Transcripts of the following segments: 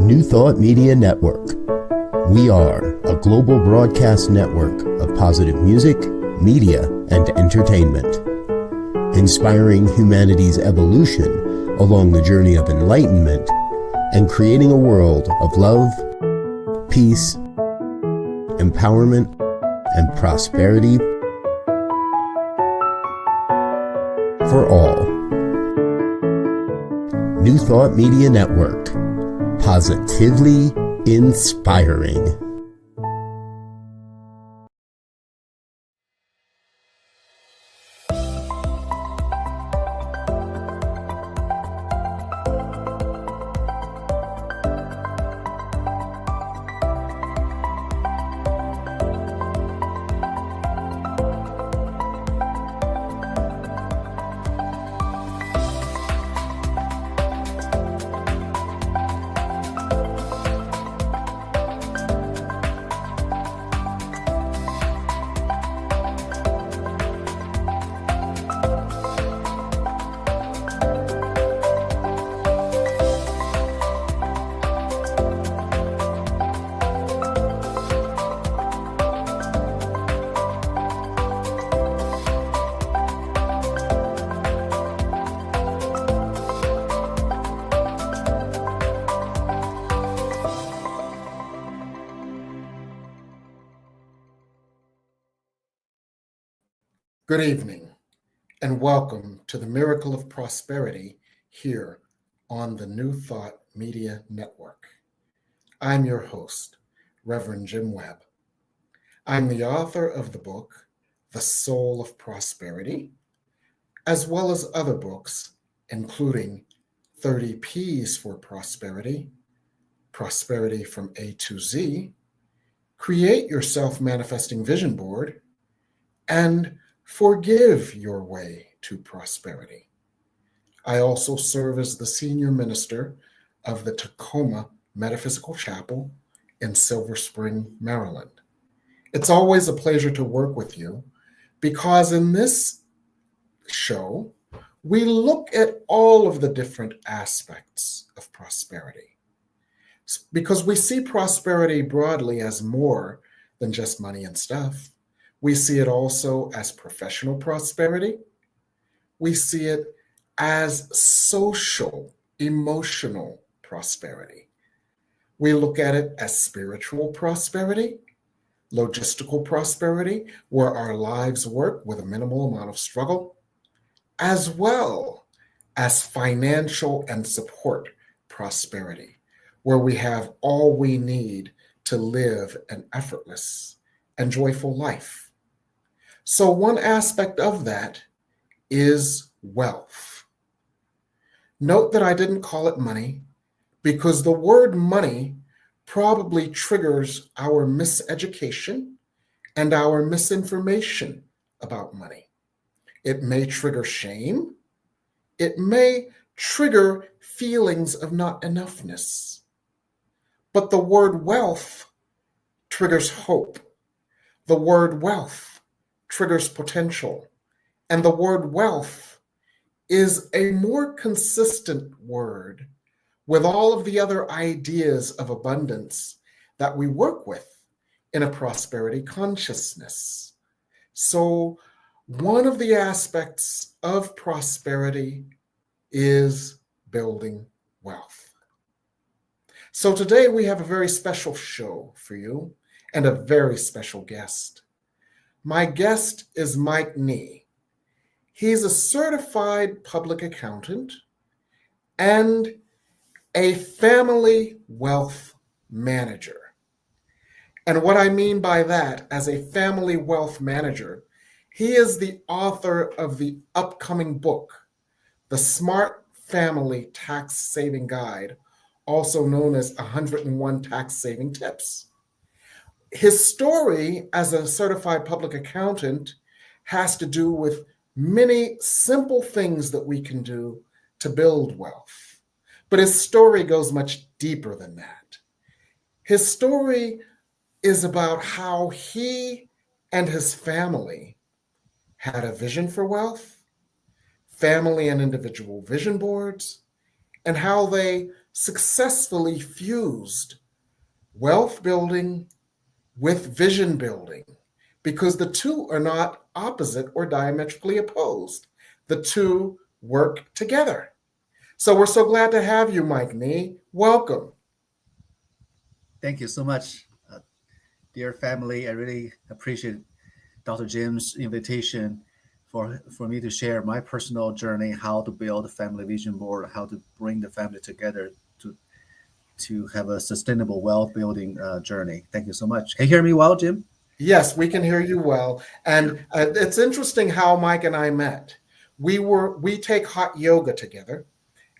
New Thought Media Network. We are a global broadcast network of positive music, media, and entertainment, inspiring humanity's evolution along the journey of enlightenment and creating a world of love, peace, empowerment, and prosperity for all. New Thought Media Network. Positively inspiring. Good evening, and welcome to the Miracle of Prosperity here on the New Thought Media Network. I'm your host, Reverend Jim Webb. I'm the author of the book, The Soul of Prosperity, as well as other books, including 30 P's for Prosperity, Prosperity from A to Z, Create Your Self-Manifesting Vision Board, and Forgive Your Way to Prosperity. I also serve as the senior minister of the Tacoma Metaphysical Chapel in Silver Spring, Maryland. It's always a pleasure to work with you because in this show, we look at all of the different aspects of prosperity because we see prosperity broadly as more than just money and stuff. We see it also as professional prosperity. We see it as social, emotional prosperity. We look at it as spiritual prosperity, logistical prosperity, where our lives work with a minimal amount of struggle, as well as financial and support prosperity, where we have all we need to live an effortless and joyful life. So one aspect of that is wealth. Note that I didn't call it money because the word money probably triggers our miseducation and our misinformation about money. It may trigger shame. It may trigger feelings of not enoughness. But the word wealth triggers hope. The word wealth triggers potential. And the word wealth is a more consistent word with all of the other ideas of abundance that we work with in a prosperity consciousness. So one of the aspects of prosperity is building wealth. So today we have a very special show for you and a very special guest. My guest is Mike Nie. He's a certified public accountant and a family wealth manager. And what I mean by that, as a family wealth manager, he is the author of the upcoming book, The Smart Family Tax Saving Guide, also known as 101 Tax Saving Tips. His story as a certified public accountant has to do with many simple things that we can do to build wealth. But his story goes much deeper than that. His story is about how he and his family had a vision for wealth, family and individual vision boards, and how they successfully fused wealth building with vision building, because the two are not opposite or diametrically opposed. The two work together. So we're so glad to have you, Mike Nie. Welcome. Thank you so much, dear family. I really appreciate Dr. Jim's invitation for me to share my personal journey, how to build a family vision board, how to bring the family together to have a sustainable wealth building journey. Thank you so much. Can you hear me well, Jim? Yes, we can hear you well. And it's interesting how Mike and I met. We take hot yoga together.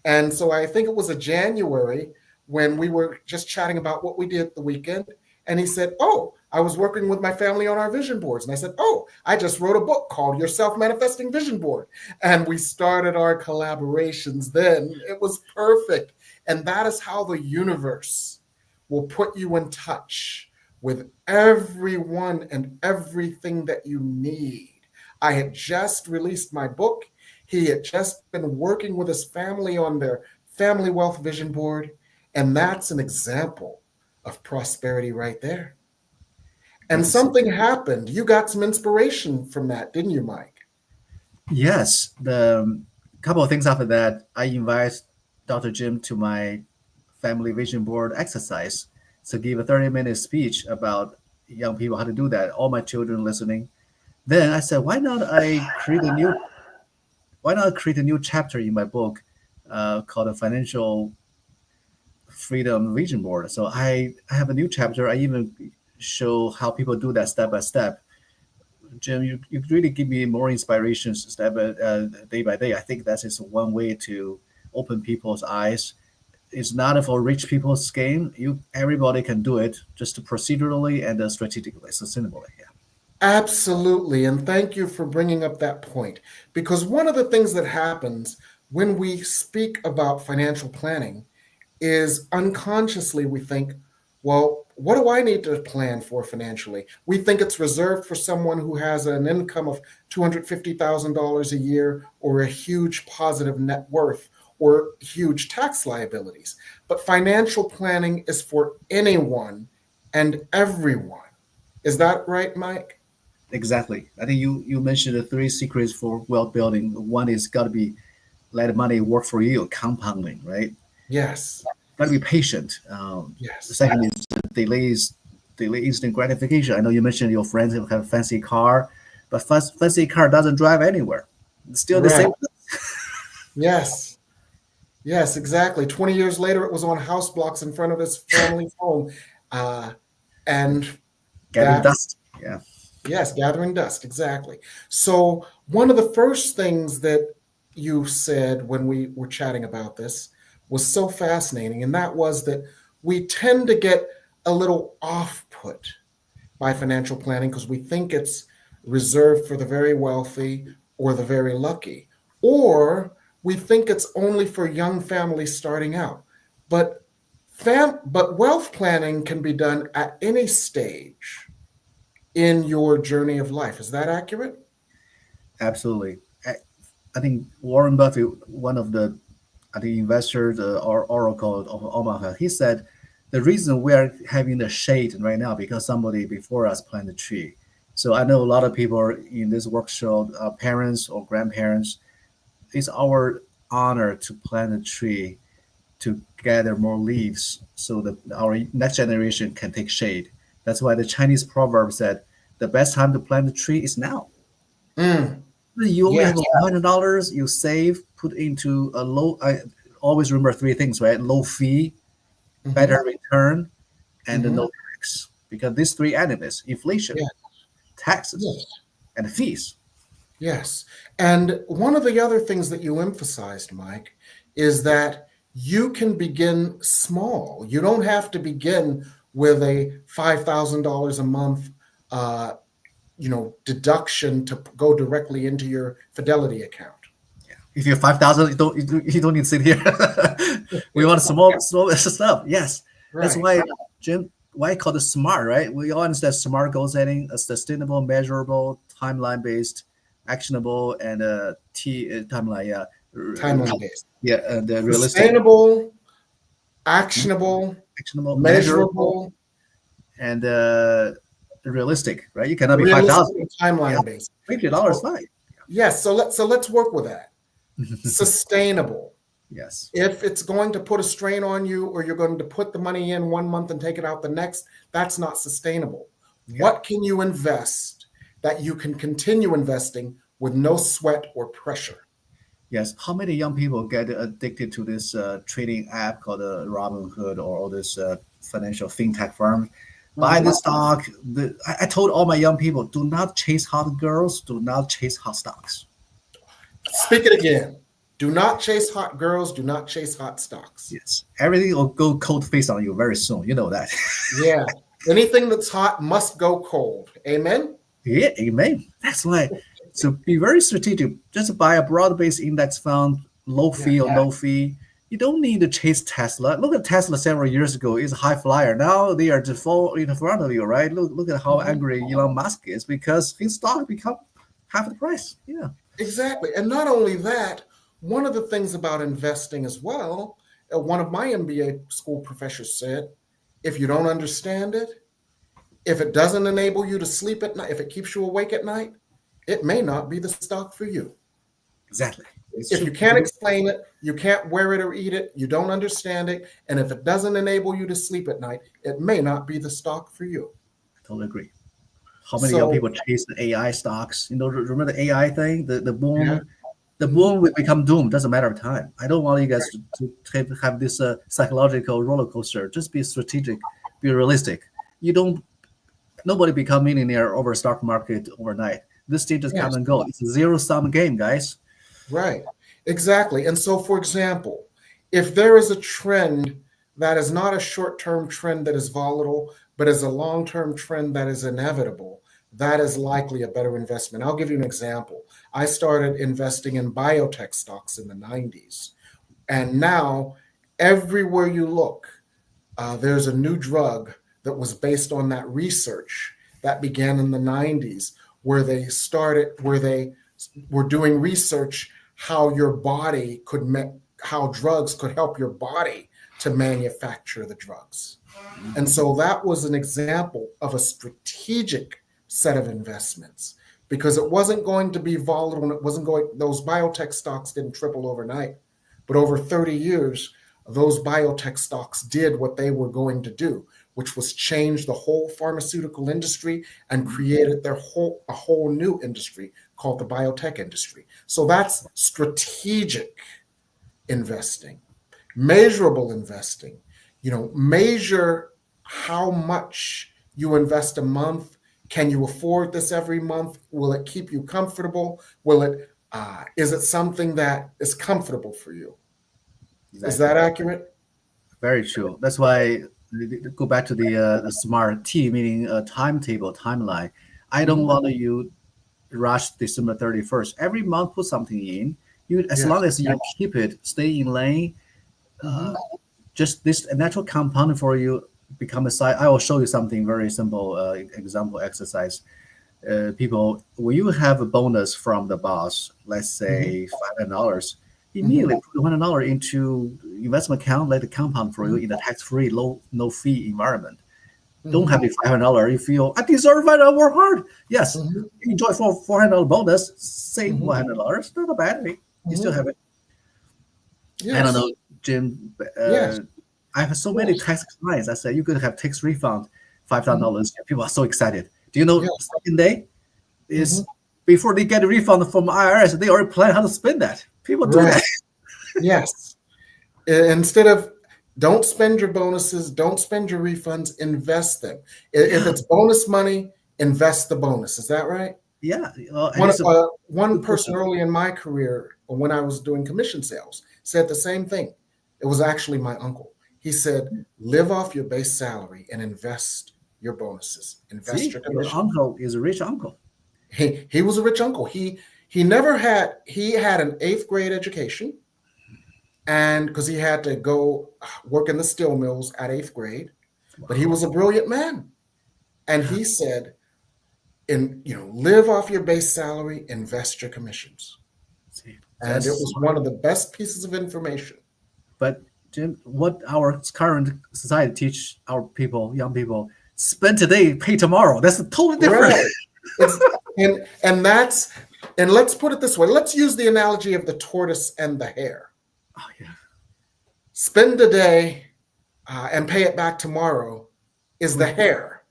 And so I think it was a January when we were just chatting about what we did the weekend. And he said, "Oh, I was working with my family on our vision boards." And I said, "Oh, I just wrote a book called Your Self-Manifesting Vision Board." And we started our collaborations then. It was perfect. And that is how the universe will put you in touch with everyone and everything that you need. I had just released my book. He had just been working with his family on their family wealth vision board. And that's an example of prosperity right there. And something happened. You got some inspiration from that, didn't you, Mike? Yes. The couple of things after that, I invite Dr. Jim to my family vision board exercise to give a 30-minute speech about young people how to do that. All my children listening. Then I said, why not create a new chapter in my book called a financial freedom vision board. So I have a new chapter. I even show how people do that step by step. Jim, you really give me more inspirations day by day. I think that is one way to open people's eyes. It's not for rich people's game. Everybody can do it, just procedurally and strategically, sustainably. Yeah. Absolutely. And thank you for bringing up that point. Because one of the things that happens when we speak about financial planning is unconsciously we think, well, what do I need to plan for financially? We think it's reserved for someone who has an income of $250,000 a year or a huge positive net worth or huge tax liabilities. But financial planning is for anyone and everyone. Is that right, Mike? Exactly. I think you mentioned the three secrets for wealth building. One is got to be let money work for you, compounding, right? Yes. Got to be patient. Yes. The second is delay instant gratification. I know you mentioned your friends who have a fancy car, but fancy car doesn't drive anywhere. It's still the same. Yes. Yes, exactly. 20 years later, it was on house blocks in front of his family's home. And Gathering dust. Yeah. Yes, gathering dust. Exactly. So one of the first things that you said when we were chatting about this was so fascinating. And that was that we tend to get a little off-put by financial planning because we think it's reserved for the very wealthy or the very lucky, or we think it's only for young families starting out. But wealth planning can be done at any stage in your journey of life. Is that accurate? Absolutely. I think Warren Buffett, one of the investors or oracle of Omaha, he said the reason we are having the shade right now because somebody before us planted a tree. So I know a lot of people in this workshop, parents or grandparents. It's our honor to plant a tree to gather more leaves so that our next generation can take shade. That's why the Chinese proverb said, the best time to plant a tree is now. You only have $100, you save, put into a low, I always remember three things, right? Low fee, better return, and no tax. Because these three enemies, inflation, taxes, and fees. Yes. And one of the other things that you emphasized, Mike, is that you can begin small. You don't have to begin with a $5,000 a month deduction to go directly into your Fidelity account. Yeah. If you're 5,000, you don't need to sit here. We want small stuff. Yes. Right. That's why, Jim, why I call it SMART, right? We all understand SMART goal setting, a sustainable, measurable, timeline-based, actionable, and timeline, timeline-based. Yeah, the realistic. Sustainable, actionable, actionable, measurable, and realistic, right? You cannot be realistic, 5,000. and timeline Yeah, based. $50 fine. Yes, so let's work with that. Sustainable. Yes. If it's going to put a strain on you, or you're going to put the money in one month and take it out the next, that's not sustainable. Yeah. What can you invest that you can continue investing with no sweat or pressure? Yes. How many young people get addicted to this trading app called Robinhood, or all this financial fintech firm? Buy this stock. I told all my young people, do not chase hot girls, do not chase hot stocks. Speak it again. Do not chase hot girls, do not chase hot stocks. Yes. Everything will go cold face on you very soon. You know that. Yeah. Anything that's hot must go cold. Amen? Yeah, amen. That's why. So be very strategic. Just buy a broad-based index fund, low fee or no fee. You don't need to chase Tesla. Look at Tesla several years ago. It's a high flyer. Now they are just fall in front of you, right? Look at how angry Elon Musk is because his stock become half the price. Yeah. Exactly. And not only that, one of the things about investing as well, one of my MBA school professors said, if you don't understand it, if it doesn't enable you to sleep at night, if it keeps you awake at night, it may not be the stock for you. Exactly. If you can't explain it, you can't wear it or eat it, you don't understand it, and if it doesn't enable you to sleep at night, it may not be the stock for you. I totally agree. How many young people chase the AI stocks? Remember the AI thing, the boom. Yeah. The boom will become doom. Doesn't matter of time. I don't want you guys to have this psychological roller coaster. Just be strategic, be realistic. Nobody become millionaire over stock market overnight. This thing just come and go. It's a zero-sum game, guys. Right. Exactly. And so, for example, if there is a trend that is not a short-term trend that is volatile, but is a long-term trend that is inevitable, that is likely a better investment. I'll give you an example. I started investing in biotech stocks in the 90s. And now, everywhere you look, there's a new drug that was based on that research that began in the 90s, where they were doing research how your body how drugs could help your body to manufacture the drugs. And so that was an example of a strategic set of investments, because it wasn't going to be volatile, and those biotech stocks didn't triple overnight, but over 30 years, those biotech stocks did what they were going to do, which was change the whole pharmaceutical industry and created a whole new industry called the biotech industry. So that's strategic investing. Measurable investing, measure how much you invest a month. Can you afford this every month? Will it keep you comfortable? Is it something that is comfortable for you? Exactly. Is that accurate? Very true. That's why go back to the SMART T, meaning timetable, timeline. I don't want you rush December 31st. Every month, put something in. As long as you keep it, stay in lane. Just this natural compounding for you become a side. I will show you something very simple example exercise. People, when you have a bonus from the boss, let's say $500, immediately put $100 into investment account, let it compound for you in a tax-free, no fee environment. Don't have the $500. You feel I deserve it. I work hard. Yes, enjoy $400 bonus. Save $100. Not a bad thing. You still have it. Yes. I don't know, Jim. I have so many tax clients. I said you could have tax refund $5,000. People are so excited. Do you know the second day is before they get a refund from IRS, they already plan how to spend that. People do that. Yes. Instead of don't spend your bonuses, don't spend your refunds, invest them. If it's bonus money, invest the bonus. Is that right? Yeah. One person early in my career, when I was doing commission sales, said the same thing. It was actually my uncle. He said, live off your base salary and invest your bonuses. Invest your commission. Your uncle is a rich uncle. He was a rich uncle. He had an 8th grade education, and because he had to go work in the steel mills at 8th grade, but he was a brilliant man. And he said, live off your base salary, invest your commissions. And it was one of the best pieces of information. But Jim, what our current society teach our people, young people, spend today, pay tomorrow. That's totally different. Right. And let's put it this way. Let's use the analogy of the tortoise and the hare. Oh yeah. Spend today and pay it back tomorrow is the hare.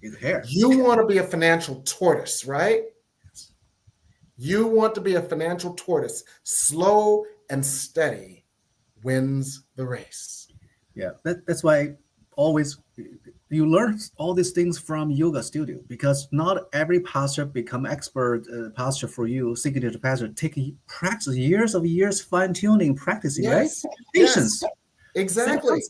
It's hair. You want to be a financial tortoise, right? You want to be a financial tortoise. Slow and steady wins the race. Yeah, that's why always you learn all these things from yoga studio, because not every pastor become expert pastor for you, signature pastor. Take practice years fine tuning, practicing, Yes. right? Patience. Yes. Exactly.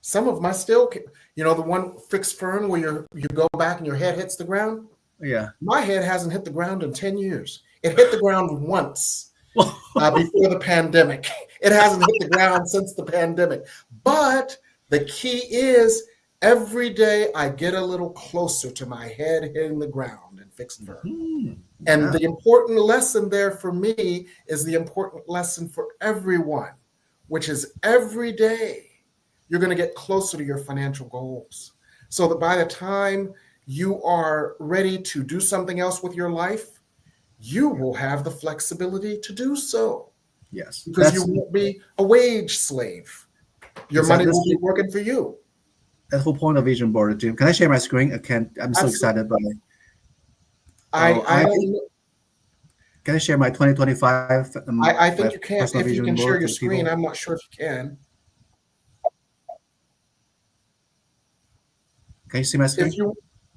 Some of my still, the one fixed fern where you go back and your head hits the ground. Yeah. My head hasn't hit the ground in 10 years. It hit the ground once before the pandemic. It hasn't hit the ground since the pandemic. But the key is every day I get a little closer to my head hitting the ground in fixed fern. Mm-hmm. And the important lesson there for me is the important lesson for everyone, which is every day you're going to get closer to your financial goals, so that by the time you are ready to do something else with your life, you will have the flexibility to do so. Yes. Because you won't be a wage slave. Your money will be working for you. That's the whole point of vision board, Jim. Can I share my screen? I'm so excited by it. Can I share my 2025? I think you can. If you can share your screen, people? I'm not sure if you can. Can you see my screen?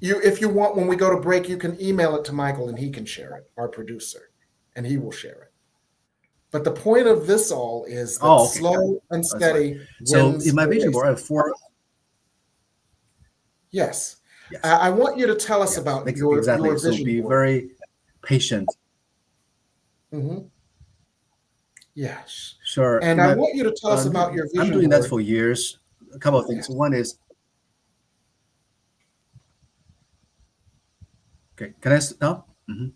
If you want, when we go to break, you can email it to Michael and he can share it, our producer, and he will share it. But the point of this all is that slow and steady. So in my vision board, I have 4. Yes. I want you to tell us about your vision So be board. very patient. Mm-hmm. Yes. Sure. And I want you to tell us about your vision I'm doing board. that for years. A couple of things. Yes. One is, okay, can I now? Mm-hmm.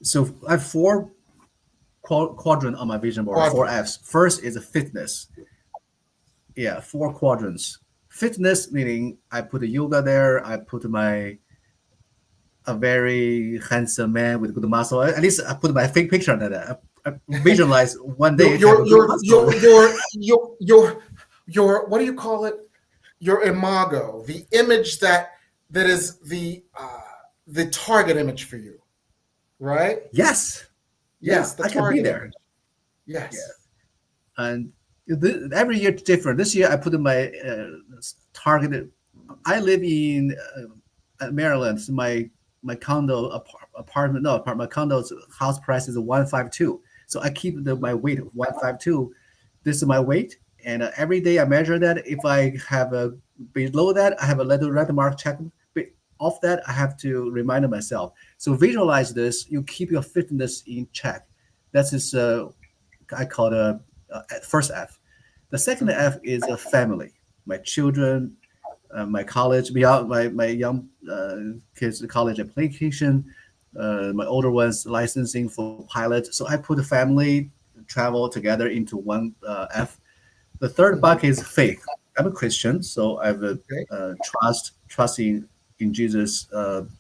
So I have 4 quadrants on my vision board, 4 Fs. First is fitness. Yeah, 4 quadrants. Fitness meaning I put the yoga there. I put a very handsome man with good muscle. At least I put my fake picture on that. I visualize one day. Your what do you call it? Your imago, the image that is the target image for you, right? Yes. Yes, I can be there. Image. Yes. Yeah. And every year it's different. This year I put in my targeted. I live in Maryland. So my condo my condo's house price is 152. So I keep my weight 152. This is my weight, and every day I measure that. If I have below that, I have a little red mark check. Off that, I have to remind myself. So visualize this. You keep your fitness in check. That is I call it first F. The second F is a family. My children, my college, my young kids' college application, my older ones licensing for pilot. So I put the family travel together into one F. The third bucket is faith. I'm a Christian, so I have a trusting in Jesus'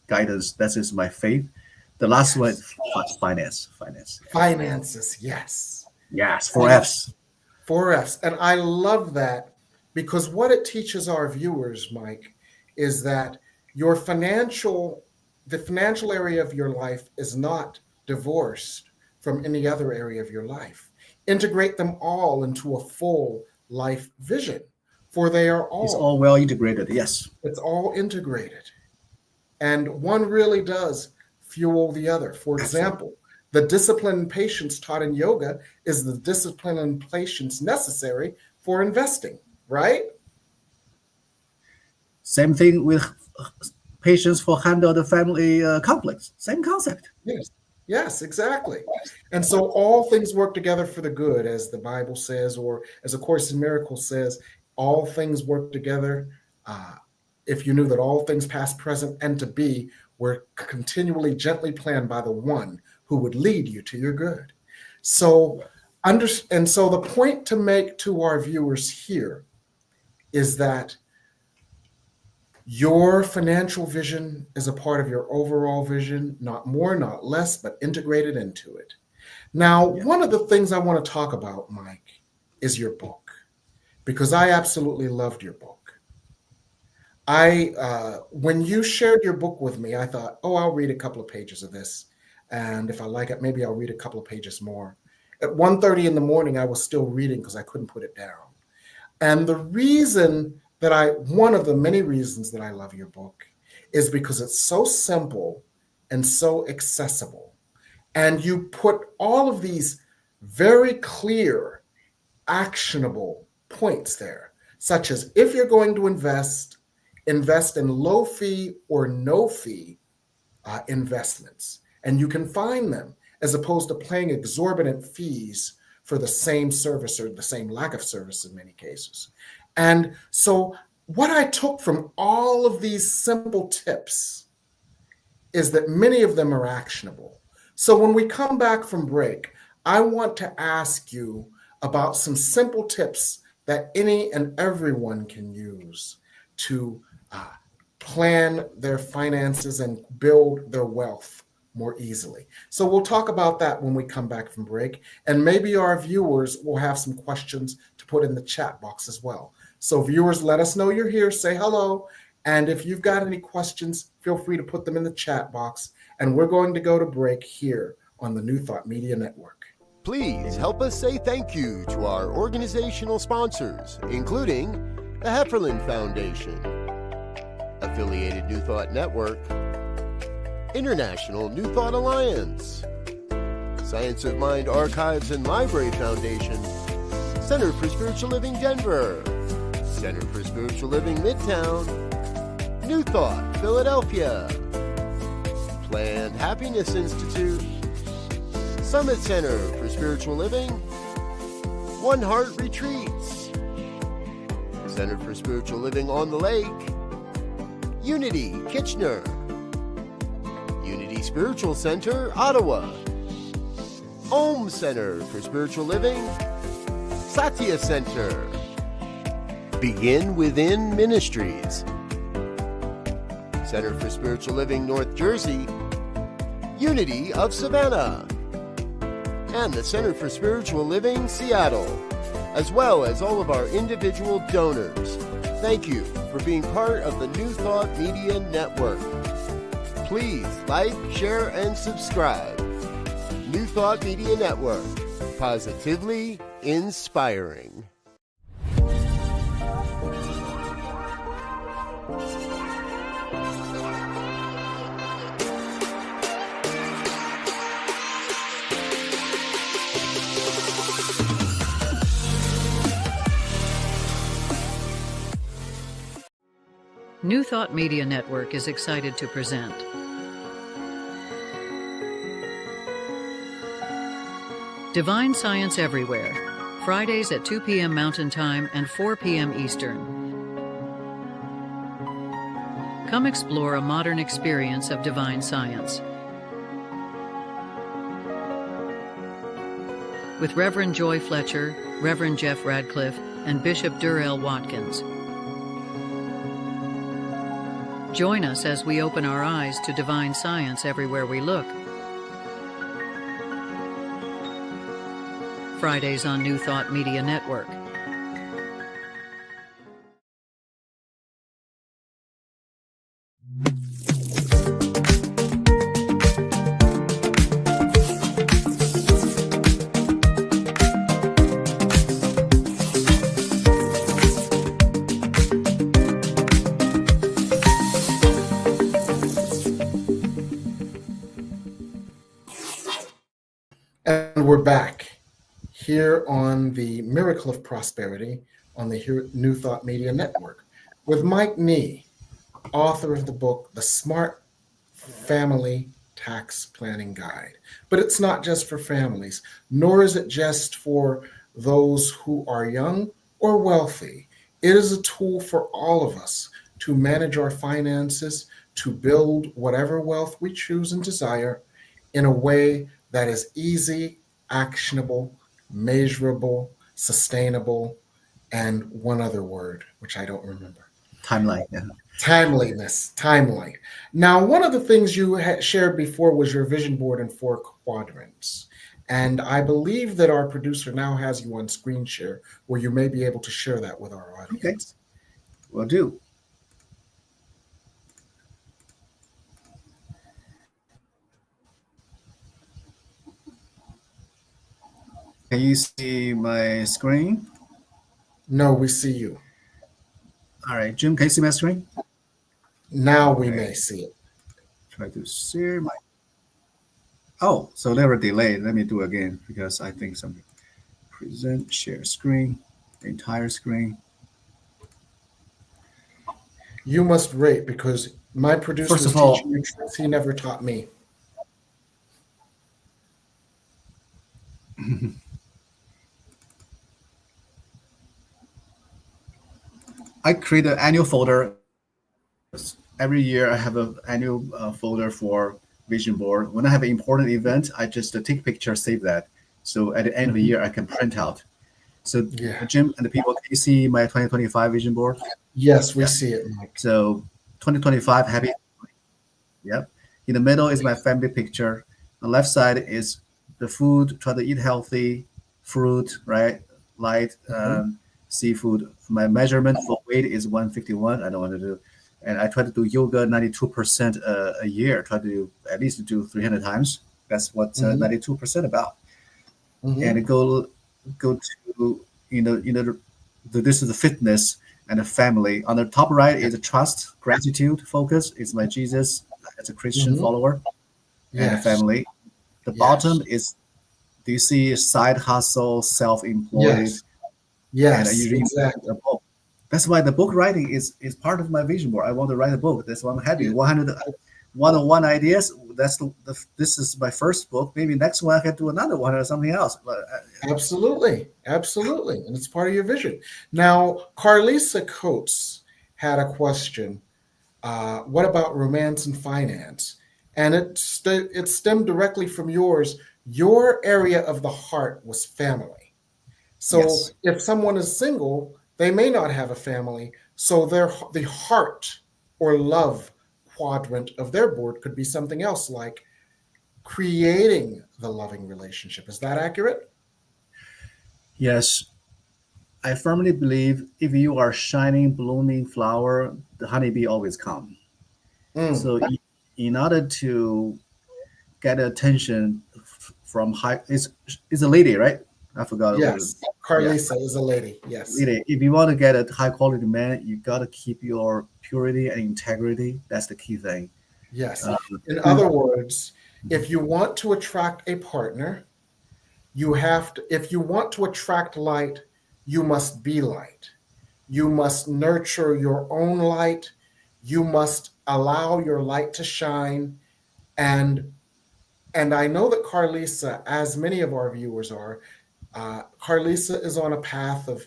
guidance. That is my faith. The last one, finance. Finances, yes. Yes, 4 Fs. 4 Fs. And I love that, because what it teaches our viewers, Mike, is that the financial area of your life is not divorced from any other area of your life. Integrate them all into a full life vision, for they are all. It's all well integrated, yes. It's all integrated. And one really does fuel the other. For example, the discipline and patience taught in yoga is the discipline and patience necessary for investing, right? Same thing with patience for handle the family conflicts. Same concept. Yes, exactly. And so all things work together for the good, as the Bible says, or as A Course in Miracles says, all things work together. If you knew that all things past, present, and to be were continually gently planned by the one who would lead you to your good. So And so the point to make to our viewers here is that your financial vision is a part of your overall vision, not more, not less, but integrated into it. Now, one of the things I want to talk about, Mike, is your book, because I absolutely loved your book. When you shared your book with me, I thought, oh, I'll read a couple of pages of this. And if I like it, maybe I'll read a couple of pages more. At 1:30 in the morning, I was still reading because I couldn't put it down. And the reason one of the many reasons that I love your book is because it's so simple and so accessible. And you put all of these very clear, actionable points there, such as if you're going to invest in low fee or no fee investments. And you can find them as opposed to paying exorbitant fees for the same service or the same lack of service in many cases. And so what I took from all of these simple tips is that many of them are actionable. So when we come back from break, I want to ask you about some simple tips that any and everyone can use to plan their finances and build their wealth more easily. So we'll talk about that when we come back from break. And maybe our viewers will have some questions to put in the chat box as well. So viewers, let us know you're here, say hello. And if you've got any questions, feel free to put them in the chat box. And we're going to go to break here on the New Thought Media Network. Please help us say thank you to our organizational sponsors, including the Hefferland Foundation, Affiliated New Thought Network, International New Thought Alliance, Science of Mind Archives and Library Foundation, Center for Spiritual Living Denver, Center for Spiritual Living Midtown, New Thought Philadelphia, Planned Happiness Institute, Summit Center for Spiritual Living, One Heart Retreats, Center for Spiritual Living on the Lake, Unity Kitchener, Unity Spiritual Center, Ottawa, Om Center for Spiritual Living, Satya Center, Begin Within Ministries, Center for Spiritual Living, North Jersey, Unity of Savannah, and the Center for Spiritual Living, Seattle, as well as all of our individual donors. Thank you for being part of the New Thought Media Network. Please like, share, and subscribe. New Thought Media Network, positively inspiring. New Thought Media Network is excited to present Divine Science Everywhere, Fridays at 2 p.m. Mountain Time and 4 p.m. Eastern. Come explore a modern experience of divine science. With Reverend Joy Fletcher, Reverend Jeff Radcliffe, and Bishop Durrell Watkins. Join us as we open our eyes to divine science everywhere we look. Fridays on New Thought Media Network. And we're back here on the Miracle of Prosperity on the New Thought Media Network with Mike Nie, author of the book, The Smart Family Tax Planning Guide. But it's not just for families, nor is it just for those who are young or wealthy. It is a tool for all of us to manage our finances, to build whatever wealth we choose and desire in a way that is easy, actionable, measurable, sustainable, and one other word, which I don't remember. Timeline. Yeah. Timeliness, timely. Now, one of the things you had shared before was your vision board in 4 quadrants. And I believe that our producer now has you on screen share where you may be able to share that with our audience. Okay. Will do. Can you see my screen? No, we see you. All right, Jim, can you see my screen? Now we may see it. Try to share my. Oh, so there were delayed. Let me do it again because I think something. Present, share screen, entire screen. You must rate because my producer First was of all, teaching you tricks he never taught me. I create an annual folder. Every year I have an annual folder for vision board. When I have an important event, I just take picture, save that. So at the end of the year, I can print out. So Yeah. Jim and the people, can you see my 2025 vision board? Yes, we Yeah. see it, Mike. So 2025, happy. Yep. In the middle is my family picture. On the left side is the food, try to eat healthy, fruit, right? Light, seafood. My measurement for weight is 151. I don't want to do. And I try to do yoga 92% a year. Try to at least do 300 times. That's what 92% about. And go to this is the fitness and the family. On the top right is the trust, gratitude, focus. It's my Jesus as a Christian follower and the family. The bottom is, do you see side hustle, self-employed? Yes, And you read exactly. a book. That's why the book writing is part of my vision board. I want to write a book. That's why I'm happy. 101 ideas. This is my first book. Maybe next one I can do another one or something else. But Absolutely. And it's part of your vision. Now, Carlisa Coates had a question. What about romance and finance? And it stemmed directly from yours. Your area of the heart was family. So if someone is single, they may not have a family. So the heart or love quadrant of their board could be something else, like creating the loving relationship. Is that accurate? Yes, I firmly believe if you are shining, blooming flower, the honeybee always come. So in order to get attention from high, it's a lady, right? I forgot. Yes, Carlisa is a lady. Yes. Lady. If you want to get a high quality man, you got to keep your purity and integrity. That's the key thing. Yes. In other words, if you want to attract a partner, if you want to attract light, you must be light. You must nurture your own light. You must allow your light to shine. And I know that Carlisa, as many of our viewers are, Carlisa is on a path of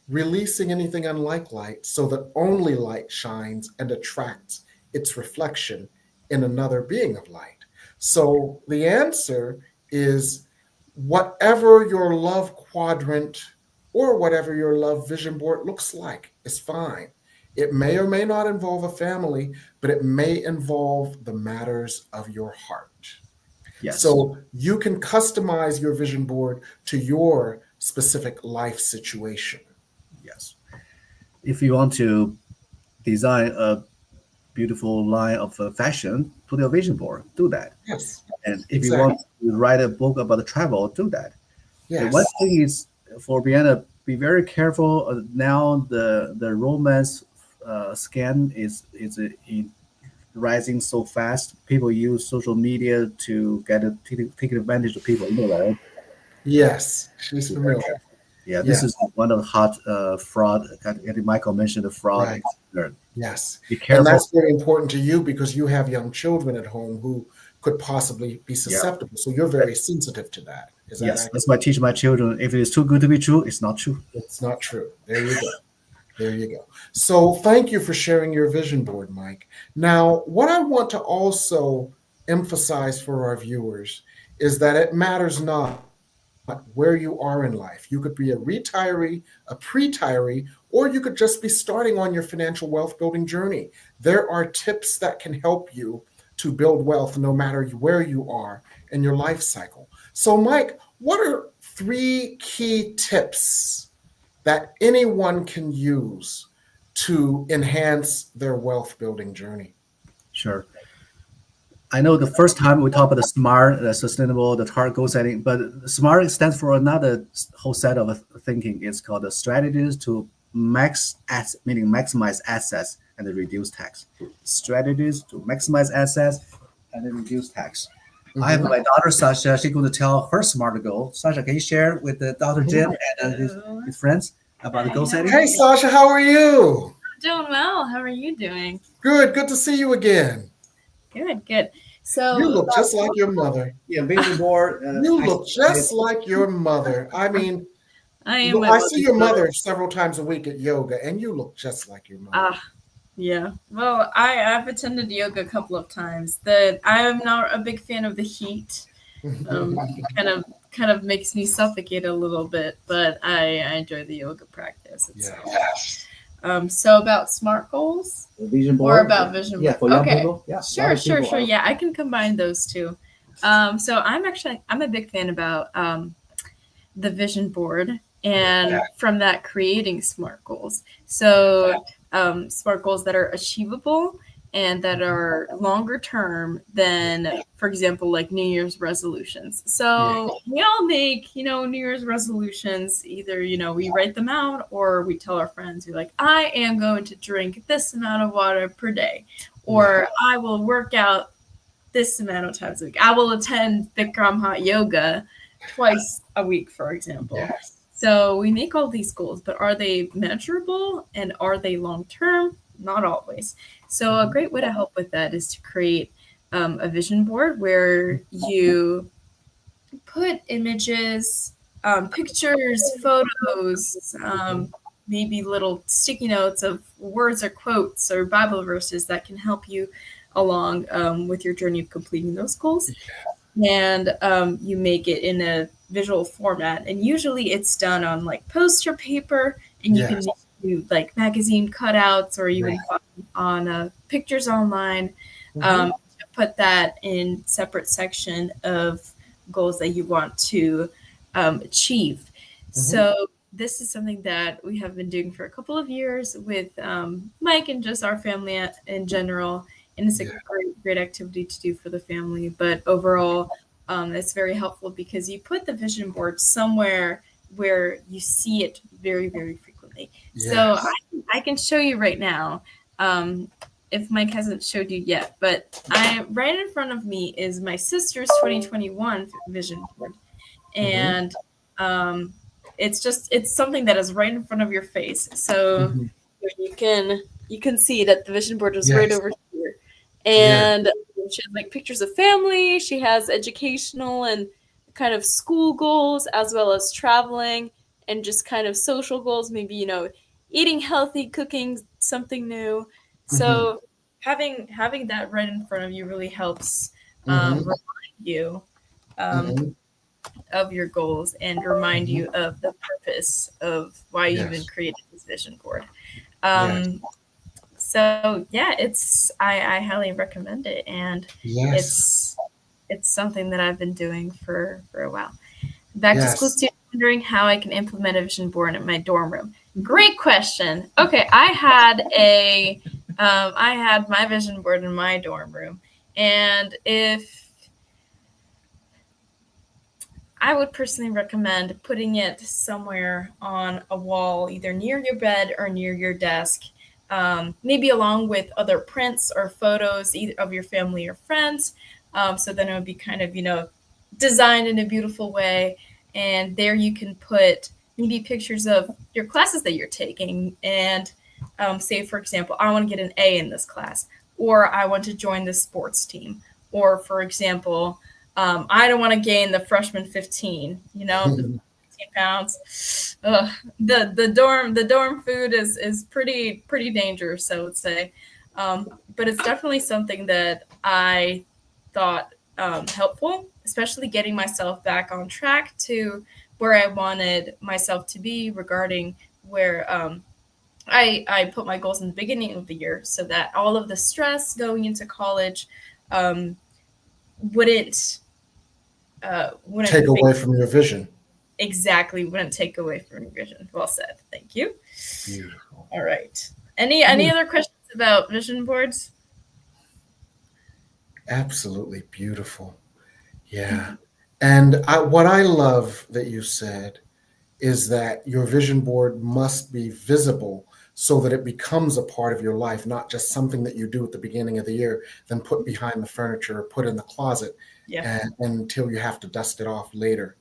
releasing anything unlike light so that only light shines and attracts its reflection in another being of light. So the answer is whatever your love quadrant or whatever your love vision board looks like is fine. It may or may not involve a family, but it may involve the matters of your heart. Yes. So you can customize your vision board to your specific life situation. Yes. If you want to design a beautiful line of fashion, put your vision board, do that. Yes. And if you want to write a book about travel, do that. Yes. And one thing is for Vienna, be very careful. Now the romance scam is rising so fast. People use social media to take advantage of people. You know that, right? Yes, she's familiar. Yeah, this is one of the hot fraud. I think Michael mentioned the fraud. Right. Yes. Be careful. And that's very important to you because you have young children at home who could possibly be susceptible. So you're very sensitive to that. Is that accurate? That's why I teach my children. If it is too good to be true, it's not true. It's not true. There you go. There you go. So thank you for sharing your vision board, Mike. Now, what I want to also emphasize for our viewers is that it matters not where you are in life. You could be a retiree, a pre-tiree, or you could just be starting on your financial wealth building journey. There are tips that can help you to build wealth no matter where you are in your life cycle. So, Mike, what are 3 key tips that anyone can use to enhance their wealth building journey? Sure. I know the first time we talk about the SMART, the sustainable, the target goal setting, but SMART stands for another whole set of thinking. It's called the strategies to meaning maximize assets and reduce tax. Strategies to maximize assets and reduce tax. Mm-hmm. I have my daughter Sasha. She's going to tell her SMART goal. Sasha, can you share with the Dr. Jim and his friends about the goal setting? Hey, Sasha, how are you? I'm doing well. How are you doing? Good. Good to see you again. Good. So you look just like your mother. Yeah, vision board. You look just like your mother. I mean, I see your mother several times a week at yoga, and you look just like your mother. Yeah. Well, I've attended yoga a couple of times. I am not a big fan of the heat. It kind of makes me suffocate a little bit, but I enjoy the yoga practice itself. Yes. So about SMART goals, vision board, or about vision board. Yeah, for young people. Yeah, sure. Yeah, I can combine those two. So I'm a big fan about the vision board, and from that creating SMART goals. So SMART goals that are achievable and that are longer term than, for example, like New Year's resolutions. So we all make, New Year's resolutions. Either, we write them out or we tell our friends, we're like, I am going to drink this amount of water per day, or I will work out this amount of times a week. I will attend Bikram hot yoga twice a week, for example. Yes. So we make all these goals, but are they measurable and are they long term? Not always. So a great way to help with that is to create a vision board where you put images, pictures, photos, maybe little sticky notes of words or quotes or Bible verses that can help you along with your journey of completing those goals. And you make it in a visual format. And usually it's done on like poster paper, and you can do like magazine cutouts or even on pictures online. Put that in separate section of goals that you want to achieve. So this is something that we have been doing for a couple of years with Mike and just our family in general. And it's a great activity to do for the family. But overall, it's very helpful because you put the vision board somewhere where you see it very, very frequently. Yes. So I can show you right now, if Mike hasn't showed you yet, but right in front of me is my sister's 2021 vision board. And it's something that is right in front of your face. So you can see that the vision board is right over here. And she has like pictures of family. She has educational and kind of school goals, as well as traveling and just kind of social goals, maybe, eating healthy, cooking something new. So having that right in front of you really helps remind you of your goals and remind you of the purpose of why you even created this vision board. So I highly recommend it, and it's something that I've been doing for a while. Back to school students wondering how I can implement a vision board in my dorm room. Great question. Okay, I had my vision board in my dorm room, and I would personally recommend putting it somewhere on a wall, either near your bed or near your desk. Maybe along with other prints or photos either of your family or friends. So then it would be kind of, designed in a beautiful way. And there you can put maybe pictures of your classes that you're taking. And say, for example, I want to get an A in this class, or I want to join the sports team. Or, for example, I don't want to gain the freshman 15, 15 pounds. The dorm food is pretty dangerous, I would say. But it's definitely something that I thought helpful, especially getting myself back on track to where I wanted myself to be regarding where I put my goals in the beginning of the year so that all of the stress going into college wouldn't take away from your vision. Exactly, wouldn't take away from your vision. Well said. Thank you. Beautiful. All right. Any other questions about vision boards? Absolutely beautiful. Yeah. And what I love that you said is that your vision board must be visible so that it becomes a part of your life, not just something that you do at the beginning of the year, then put behind the furniture or put in the closet until you have to dust it off later.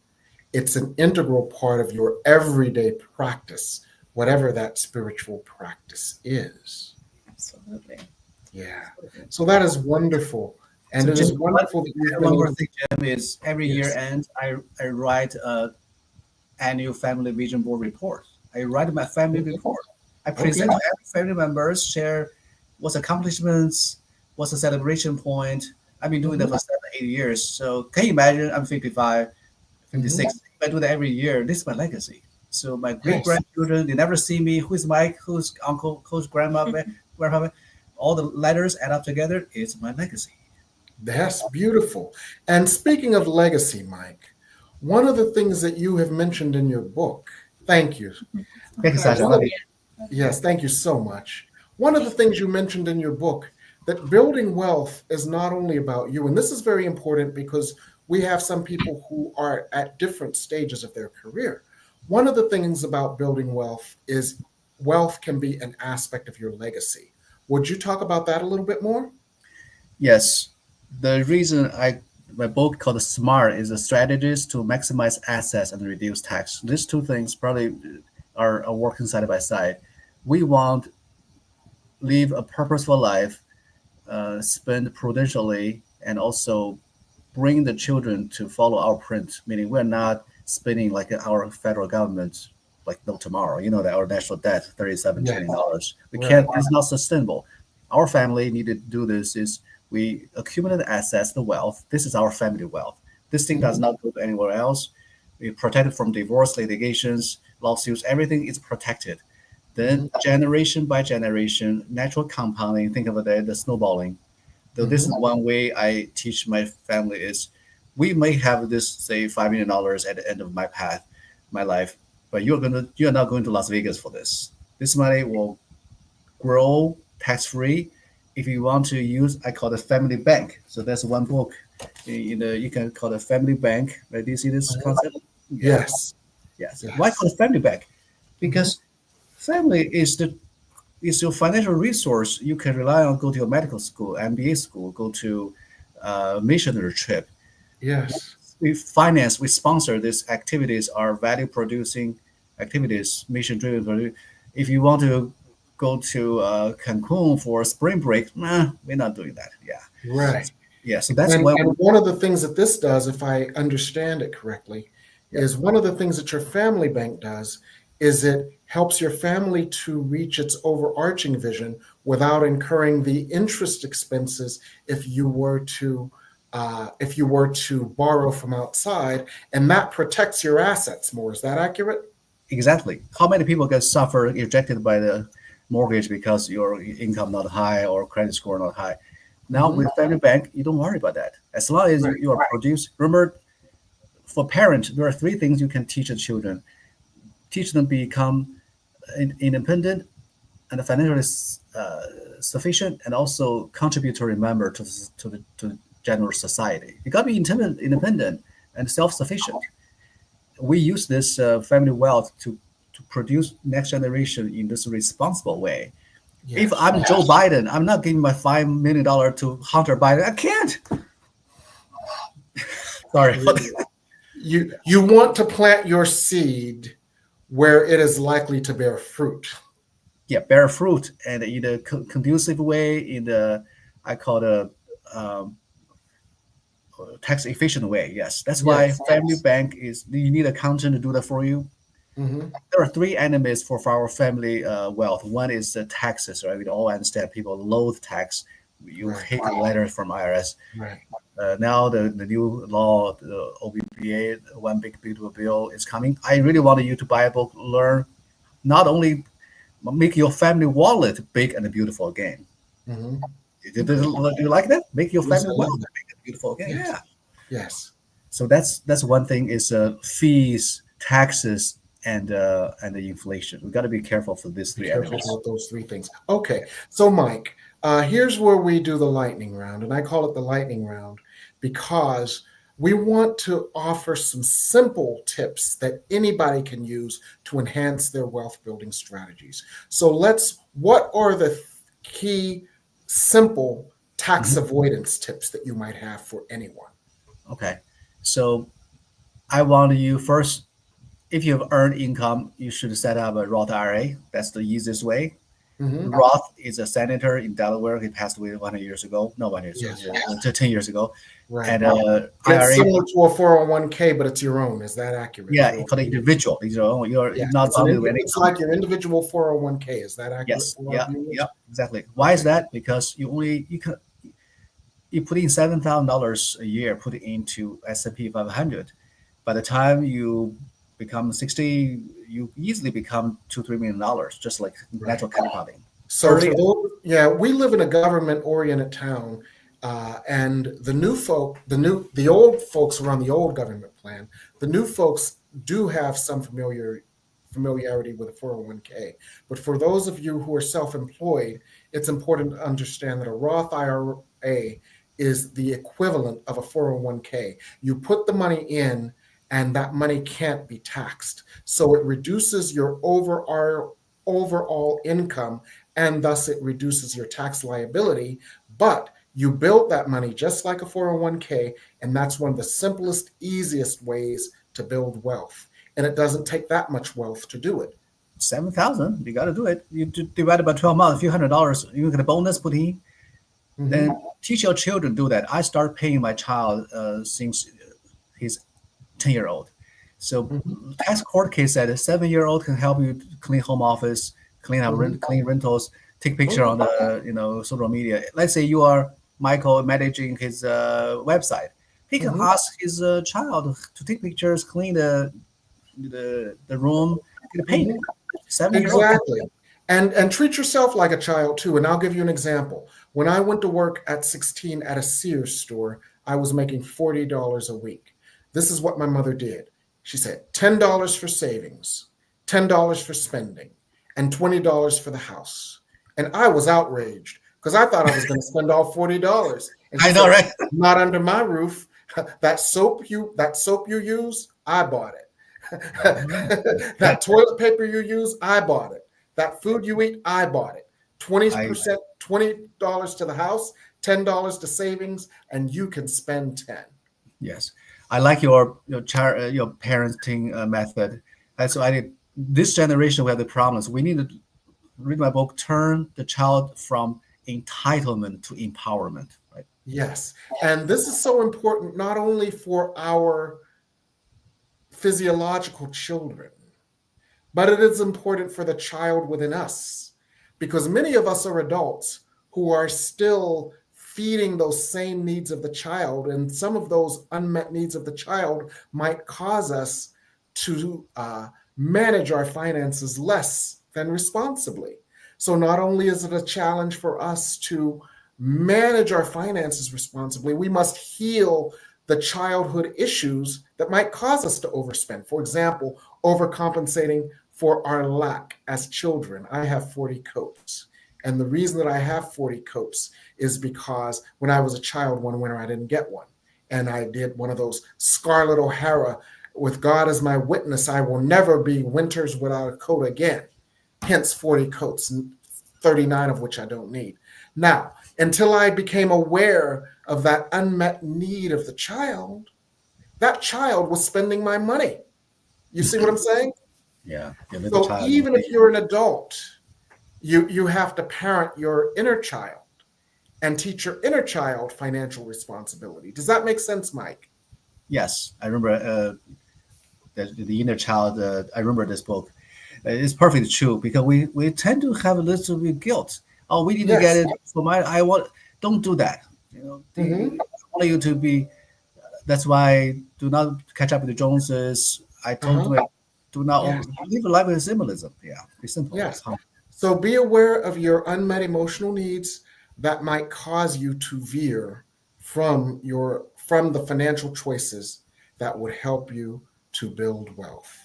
It's an integral part of your everyday practice, whatever that spiritual practice is. Absolutely. Yeah. So that is wonderful. And so it is wonderful that you've one been more able thing, Jim, is every year end I write a annual family vision board report. I write my family report. I present to every family members, share what's accomplishments, what's the celebration point. I've been doing that for 7-8 years. So can you imagine? I'm 55, 56. If I do that every year, this is my legacy. So my great grandchildren, they never see me. Who's Mike? Who's uncle? Who's grandma? Grandpa? All the letters add up together. It's my legacy. That's beautiful. And speaking of legacy, Mike, one of the things that you have mentioned in your book, thank you. Thank you, Sasha. Love you. Yes, thank you so much. One of the things you mentioned in your book, that building wealth is not only about you, and this is very important because we have some people who are at different stages of their career. One of the things about building wealth is wealth can be an aspect of your legacy. Would you talk about that a little bit more? Yes. The reason my book called SMART is the strategies to maximize assets and reduce tax. These two things probably are working side by side. We want live a purposeful life, spend prudentially, and also bring the children to follow our print. Meaning we're not spending like our federal government like no tomorrow. You know that our national debt $37 trillion. We can't. It's not sustainable. Our family need to do this. Is we accumulate assets, the wealth. This is our family wealth. This thing does not go to anywhere else. We protect it from divorce, litigations, lawsuits. Everything is protected. Then generation by generation, natural compounding. Think of it, the snowballing. So this is one way I teach my family is we may have this, say, $5 million at the end of my path, my life, but you're not going to Las Vegas for this. This money will grow tax-free. If you want to use, I call it family bank. So that's one book. You can call it family bank. Right? Do you see this concept? Yes. Why call it family bank? Because family is your financial resource you can rely on. Go to your medical school, MBA school, go to missionary trip. Yes. We sponsor these activities, are value producing activities, mission driven. If you want to go to Cancun for spring break, we're not doing that. Right. Yeah. So that's and one of the things that this does, if I understand it correctly, is one of the things that your family bank does is it helps your family to reach its overarching vision without incurring the interest expenses if you were to borrow from outside, and that protects your assets more. Is that accurate? Exactly. How many people get ejected by the mortgage because your income not high or credit score not high? Now with family bank, you don't worry about that. As long as you are produced. Remember, for parents, there are 3 things you can teach the children. Teach them become independent and financially sufficient, and also contributory member to the general society. You got to be independent and self-sufficient. We use this family wealth to produce next generation in this responsible way. Yes. If I'm Joe Biden, I'm not giving my $5 million to Hunter Biden. I can't. Sorry. You want to plant your seed where it is likely to bear fruit. Yeah, bear fruit, and in a conducive way, in the I call it tax efficient way. Yes, that's why family bank is. You need an accountant to do that for you. There are 3 enemies for our family wealth. One is the taxes, right? We all understand people loathe tax. You hate the letter from IRS. Now the new law, the OBBA, One Big Beautiful Bill, is coming. I really wanted you to buy a book, learn, not only make your family wallet big and beautiful again. Mhm. Do you like that? Make your Yes, family I wallet love big and beautiful again. Yes. Yeah. Yes. So that's one thing is fees, taxes, and the inflation. We got to be careful for these Be three careful enemies. about those three things. Okay. So, Mike, here's where we do the lightning round. And I call it the lightning round because we want to offer some simple tips that anybody can use to enhance their wealth building strategies. So, what are the key, simple tax Mhm. avoidance tips that you might have for anyone? Okay. So I want you first, if you've earned income, you should set up a Roth IRA. That's the easiest way. Mm-hmm. Roth is a senator in Delaware. He passed away 100 years ago. No, 100 years Yes. ago, 10 years ago. Right. And And it's IRA, similar to a 401k, but it's your own. Is that accurate? yeah, for the individual. You're Yeah, not bounded with any. it's like your individual 401k. Is that accurate? Yes. For our Yeah. viewers? Yeah. Exactly. Why is that? Because you put in $7,000 a year, put it into S&P 500. By the time you become 60, you easily become $2-3 million, just like natural compounding. So Early- for those, yeah, we live in a government-oriented town, and the old folks are on the old government plan. The new folks do have some familiarity with a 401k. But for those of you who are self-employed, it's important to understand that a Roth IRA is the equivalent of a 401k. You put the money in, and that money can't be taxed. So it reduces your overall income, and thus it reduces your tax liability. But you build that money just like a 401k, and that's one of the simplest, easiest ways to build wealth. And it doesn't take that much wealth to do it. 7,000, you got to do it. You divide it by 12 months, a few $100, you get a bonus put in. Mhm. Then teach your children do that. I start paying my child since he's 10-year-old. So Mhm. tax court case said a 7-year-old can help you clean home office, clean up clean rentals, take picture on the social media. Let's say you are Michael managing his website. He can ask his child to take pictures, clean the room, get paid. 7-year-old. Exactly. And treat yourself like a child too. And I'll give you an example. When I went to work at 16 at a Sears store, I was making $40 a week. This is what my mother did. She said $10 for savings, $10 for spending, and $20 for the house. And I was outraged because I thought I was going to spend all $40. And she I know, said, right? not under my roof. That soap you use, I bought it. That toilet paper you use, I bought it. That food you eat, I bought it. 20%, $20 to the house, $10 to savings, and you can spend 10. Yes, I like your parenting method. That's why I did. This generation we have the problems. We need to read my book. Turn the child from entitlement to empowerment. Right. Yes, and this is so important not only for our physiological children, but it is important for the child within us, because many of us are adults who are still feeding those same needs of the child, and some of those unmet needs of the child might cause us to manage our finances less than responsibly. So not only is it a challenge for us to manage our finances responsibly, we must heal the childhood issues that might cause us to overspend. For example, overcompensating for our lack as children. I have 40 coats. And the reason that I have 40 coats is because when I was a child, one winter I didn't get one. And I did one of those Scarlett O'Hara, with God as my witness, I will never be winters without a coat again. Hence 40 coats, 39 of which I don't need. Now, until I became aware of that unmet need of the child, that child was spending my money. You see what I'm saying? Yeah. So even if you're an adult, you have to parent your inner child and teach your inner child financial responsibility. Does that make sense, Mike? Yes, I remember the inner child. I remember this book. It's perfectly true because we tend to have a little bit of guilt. Oh, we need to get it for my. Don't do that. I want you to be. That's why do not catch up with the Joneses. I told you do not live a life with symbolism. Yeah, be simple. Yes. So be aware of your unmet emotional needs that might cause you to veer from the financial choices that would help you to build wealth.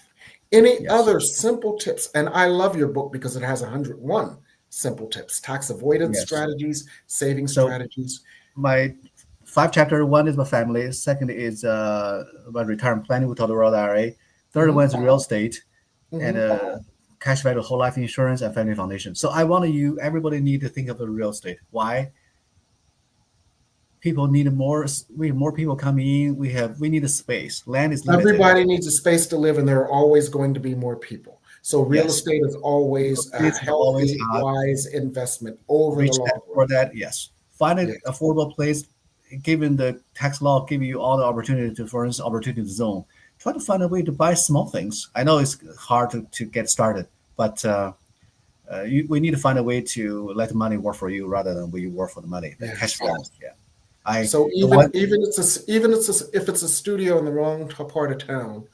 Any other simple tips? And I love your book because it has 101 simple tips, tax avoidance strategies, saving strategies. My 5 chapter, one is my family. Second is my retirement planning with the Roth IRA. Third one is real estate and cash value, whole life insurance, and family foundation. So everybody need to think of the real estate. Why? People need more. We have more people coming in. We need a space. Land is limited. Everybody needs a space to live, and there are always going to be more people. So real estate is always a healthy, wise investment over the long run. For that, yes. Find an affordable place. Given the tax law, giving you all the opportunity to, for instance, opportunity zone. Try to find a way to buy small things. I know it's hard to get started, but we need to find a way to let the money work for you rather than we work for the money. The cash flow. Yeah. So even if it's a studio in the wrong part of town,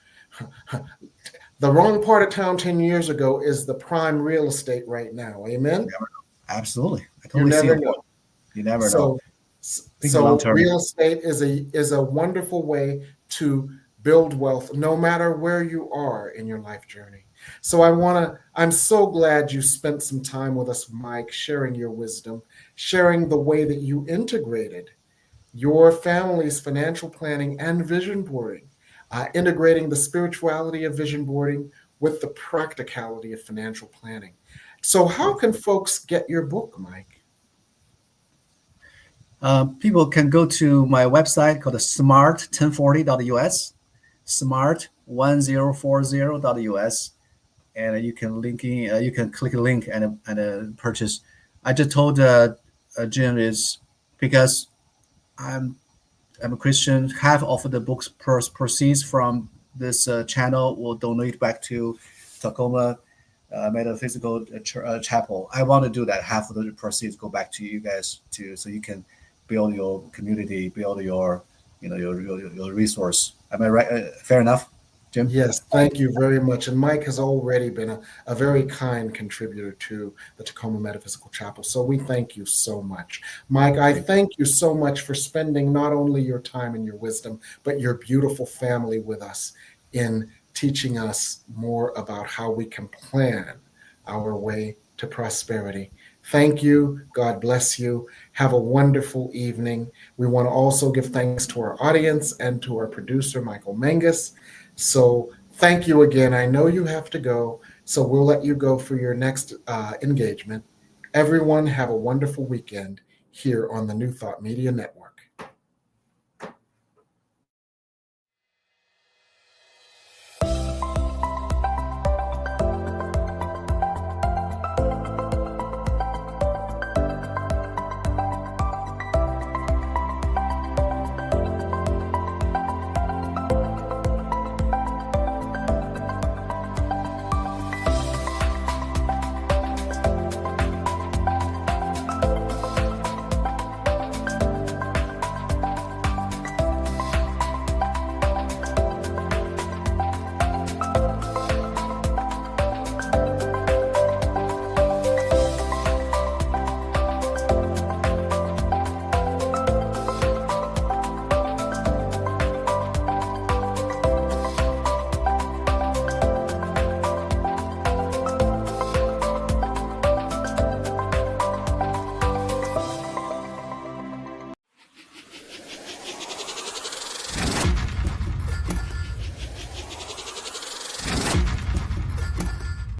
the wrong part of town 10 years ago is the prime real estate right now. Amen. Absolutely. I totally see it. You never know. So real estate is a wonderful way to build wealth, no matter where you are in your life journey. So I'm so glad you spent some time with us, Mike, sharing your wisdom, sharing the way that you integrated your family's financial planning and vision boarding, integrating the spirituality of vision boarding with the practicality of financial planning. So how can folks get your book, Mike? People can go to my website called smart1040.us, smart1040.us, and you can you can click a link and purchase. I just told Jim is because I'm a Christian. Half of the book's proceeds from this channel will donate back to Tacoma Metaphysical Chapel. I want to do that. Half of the proceeds go back to you guys too, so you can build your community, build your resource. Am I right? Fair enough, Jim? Yes, thank you very much. And Mike has already been a very kind contributor to the Tacoma Metaphysical Chapel. So we thank you so much. Mike, I thank you so much for spending not only your time and your wisdom, but your beautiful family with us in teaching us more about how we can plan our way to prosperity. Thank you. God bless you. Have a wonderful evening. We want to also give thanks to our audience and to our producer, Michael Mangus. So thank you again. I know you have to go, so we'll let you go for your next engagement. Everyone have a wonderful weekend here on the New Thought Media Network.